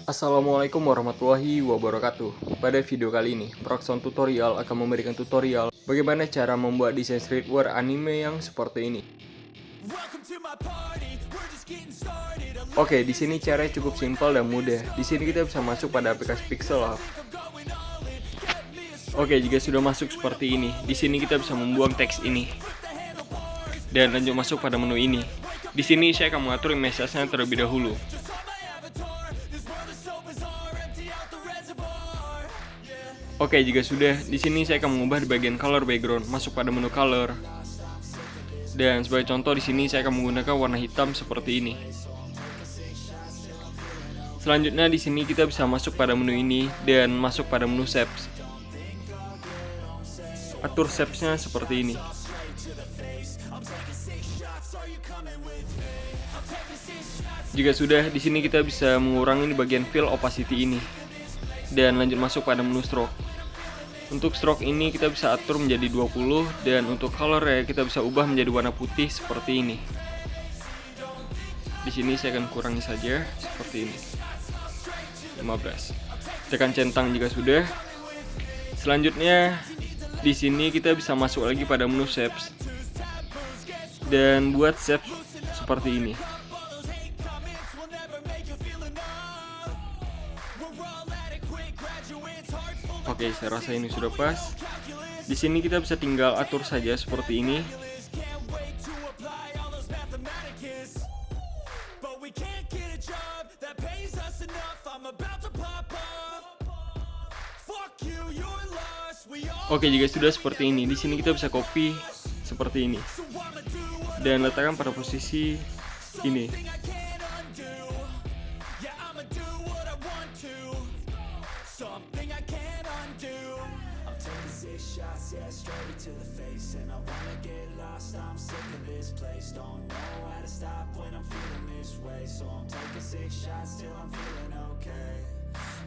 Assalamualaikum warahmatullahi wabarakatuh. Pada video kali ini, Proxon Tutorial akan memberikan tutorial bagaimana cara membuat desain streetwear anime yang seperti ini. Oke, di sini caranya cukup simpel dan mudah. Di sini kita bisa masuk pada aplikasi Pixel Lab. Oke, jika sudah masuk seperti ini, di sini kita bisa membuang teks ini. Dan lanjut masuk pada menu ini. Di sini saya akan mengatur image-nya terlebih dahulu. Oke, jika sudah, di sini saya akan mengubah di bagian color background, masuk pada menu color. Dan sebagai contoh di sini saya akan menggunakan warna hitam seperti ini. Selanjutnya di sini kita bisa masuk pada menu ini dan masuk pada menu shapes. Atur shapes-nya seperti ini. Jika sudah, di sini kita bisa mengurangi di bagian fill opacity ini. Dan lanjut masuk pada menu stroke. Untuk stroke ini kita bisa atur menjadi 20 dan untuk color ya kita bisa ubah menjadi warna putih seperti ini. Di sini saya akan kurangi saja seperti ini. 15. Tekan centang jika sudah. Selanjutnya di sini kita bisa masuk lagi pada menu shapes dan buat shape seperti ini. Oke, saya rasa ini sudah pas. Di sini kita bisa tinggal atur saja seperti ini. Oke, jika sudah seperti ini, di sini kita bisa copy seperti ini dan letakkan pada posisi ini.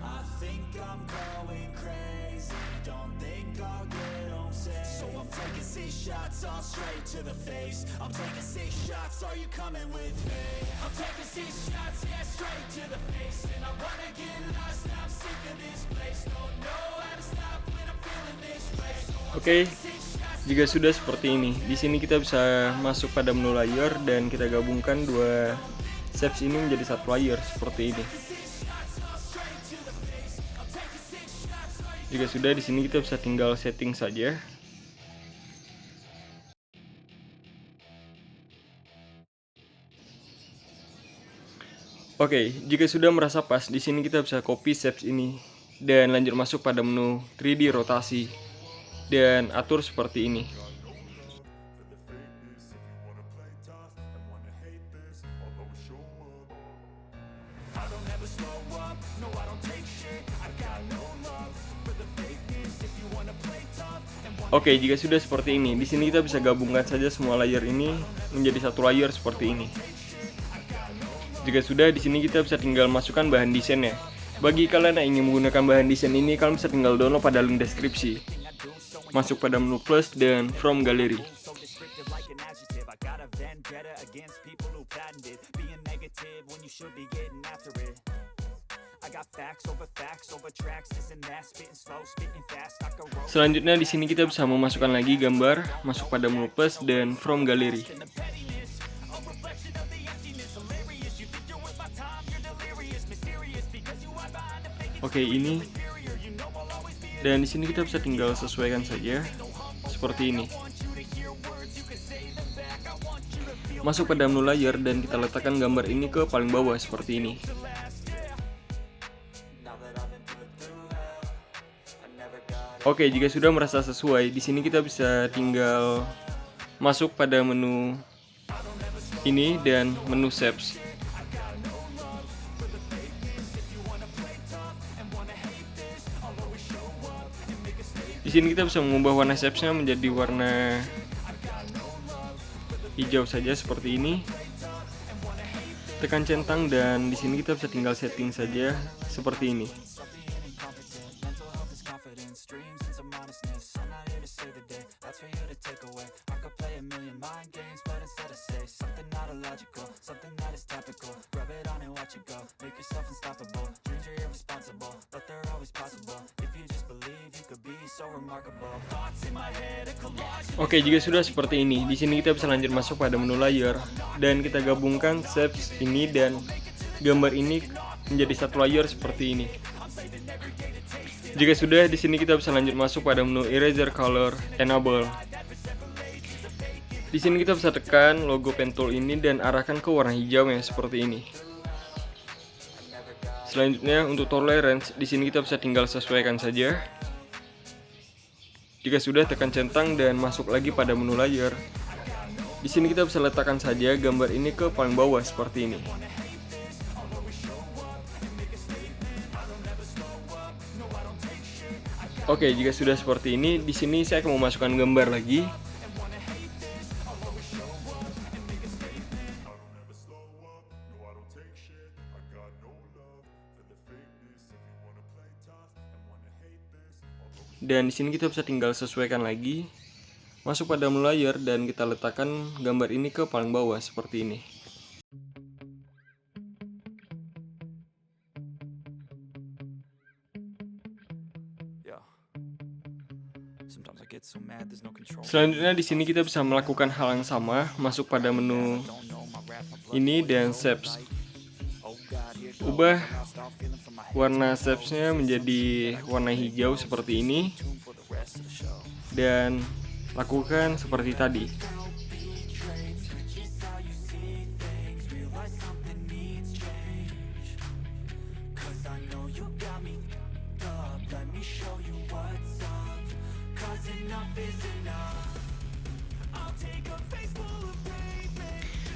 I think I'm going crazy. Don't think I'll get home safe. So I'm taking 6 shots all straight to the face. I'm taking 6 shots, are you coming with me? I'm taking 6 shots, yeah, straight to the face. And I wanna get lost, I'm sick of this place. Don't know how to stop when I'm feeling this way. Oke, jika sudah seperti ini, di sini kita bisa masuk pada menu layer dan kita gabungkan dua shapes ini menjadi satu layer seperti ini. Jika sudah, di sini kita bisa tinggal setting saja. Oke, jika sudah merasa pas, di sini kita bisa copy shapes ini dan lanjut masuk pada menu 3D rotasi dan atur seperti ini. Oke, jika sudah seperti ini, di sini kita bisa gabungkan saja semua layer ini menjadi satu layer seperti ini. Jika sudah, di sini kita bisa tinggal masukkan bahan desainnya. Bagi kalian yang ingin menggunakan bahan desain ini, kalian bisa tinggal download pada link deskripsi. Masuk pada menu plus dan from gallery. Selanjutnya di sini kita bisa memasukkan lagi gambar, masuk pada menu plus dan from gallery. Oke, ini. Dan di sini kita bisa tinggal sesuaikan saja seperti ini. Masuk pada menu layer dan kita letakkan gambar ini ke paling bawah seperti ini. Oke, jika sudah merasa sesuai, di sini kita bisa tinggal masuk pada menu ini dan menu shapes. Di sini kita bisa mengubah warna shapes-nya menjadi warna hijau saja seperti ini. Tekan centang dan di sini kita bisa tinggal setting saja seperti ini. so remarkable. Thoughts in my head, a collage. Oke, jika sudah seperti ini, di sini kita bisa lanjut masuk pada menu layer dan kita gabungkan shapes ini dan gambar ini menjadi satu layer seperti ini. Jika sudah, di sini kita bisa lanjut masuk pada menu Eraser Color Enable. Di sini kita bisa tekan logo pen tool ini dan arahkan ke warna hijau yang seperti ini. Selanjutnya untuk tolerance, di sini kita bisa tinggal sesuaikan saja. Jika sudah, tekan centang dan masuk lagi pada menu layer. Di sini kita bisa letakkan saja gambar ini ke paling bawah seperti ini. Oke, jika sudah seperti ini, di sini saya akan memasukkan gambar lagi. Dan di sini kita bisa tinggal sesuaikan lagi, masuk pada menu layer dan kita letakkan gambar ini ke paling bawah seperti ini. Selanjutnya di sini kita bisa melakukan hal yang sama, masuk pada menu ini dan shapes. Ubah warna shapes-nya menjadi warna hijau seperti ini dan lakukan seperti tadi.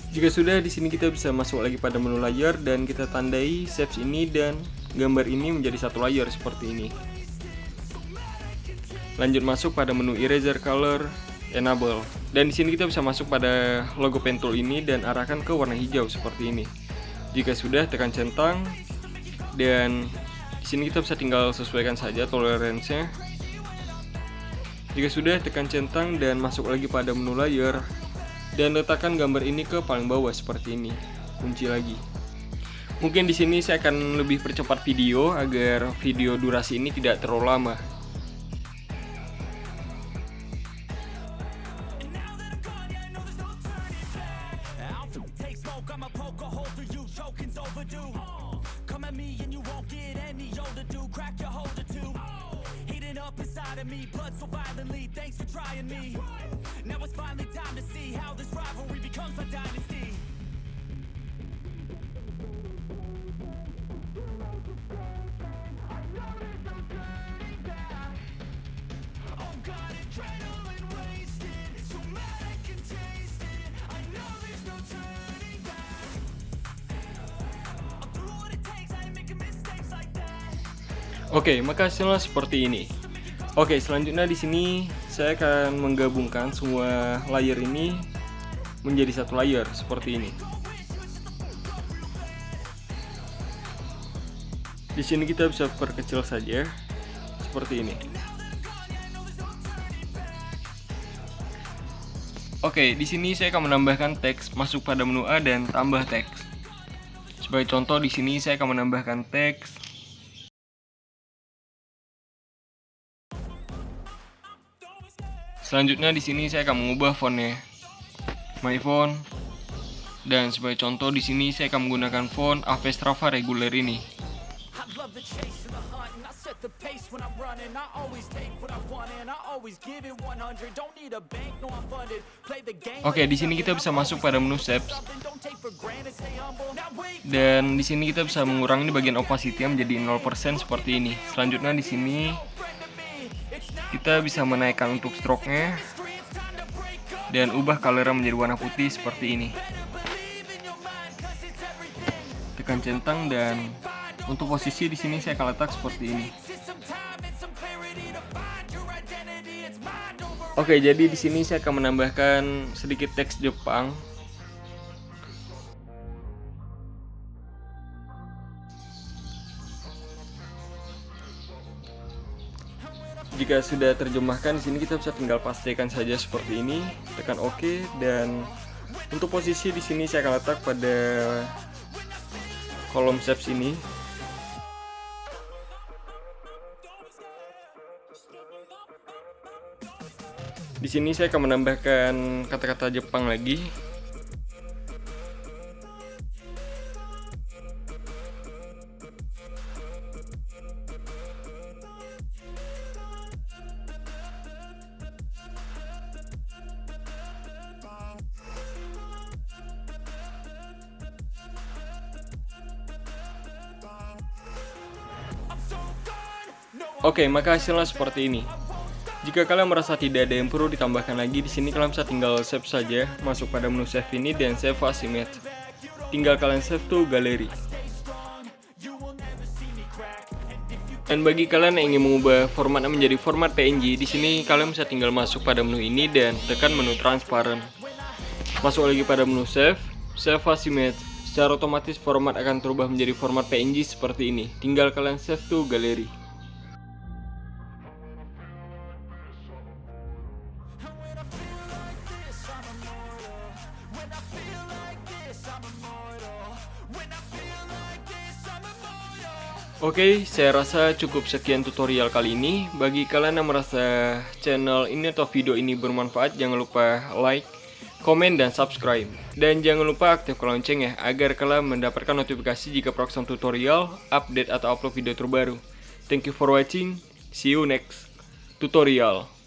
Jika sudah, di sini kita bisa masuk lagi pada menu layer dan kita tandai shapes ini dan gambar ini menjadi satu layer seperti ini. Lanjut masuk pada menu Eraser Color Enable. Dan di sini kita bisa masuk pada logo pen tool ini dan arahkan ke warna hijau seperti ini. Jika sudah, tekan centang dan di sini kita bisa tinggal sesuaikan saja toleransinya. Jika sudah, tekan centang dan masuk lagi pada menu layer dan letakkan gambar ini ke paling bawah seperti ini. Kunci lagi. Mungkin di sini saya akan lebih percepat video agar video durasi ini tidak terlalu lama. Oke, maka hasilnya seperti ini. Oke, selanjutnya di sini saya akan menggabungkan semua layer ini menjadi satu layer seperti ini. Di sini kita bisa perkecil saja seperti ini. Oke, di sini saya akan menambahkan teks, masuk pada menu A dan tambah teks. Sebagai contoh, di sini saya akan menambahkan teks. Selanjutnya di sini saya akan mengubah fontnya, my font, dan sebagai contoh di sini saya akan menggunakan font Avestrava reguler ini. Oke, di sini kita bisa masuk pada menu shapes, dan di sini kita bisa mengurangi bagian opacity menjadi 0% seperti ini. Selanjutnya di sini kita bisa menaikkan untuk stroke-nya dan ubah color menjadi warna putih seperti ini. Tekan centang dan untuk posisi di sini saya akan letak seperti ini. Oke, jadi di sini saya akan menambahkan sedikit teks Jepang. Jika sudah terjemahkan, di sini kita bisa tinggal pastikan saja seperti ini, tekan OK, dan untuk posisi di sini saya akan letak pada kolom shapes ini. Di sini saya akan menambahkan kata-kata Jepang lagi. Oke, maka hasilnya seperti ini. Jika kalian merasa tidak ada yang perlu ditambahkan lagi, di sini kalian bisa tinggal save saja, masuk pada menu save ini dan save as image. Tinggal kalian save to galeri. Dan bagi kalian yang ingin mengubah formatnya menjadi format PNG, di sini kalian bisa tinggal masuk pada menu ini dan tekan menu transparent. Masuk lagi pada menu save as image. Secara otomatis format akan terubah menjadi format PNG seperti ini. Tinggal kalian save to galeri. Oke, saya rasa cukup sekian tutorial kali ini. Bagi kalian yang merasa channel ini atau video ini bermanfaat, jangan lupa like, komen, dan subscribe. Dan jangan lupa aktifkan lonceng ya, agar kalian mendapatkan notifikasi jika program tutorial, update, atau upload video terbaru. Thank you for watching, see you next tutorial.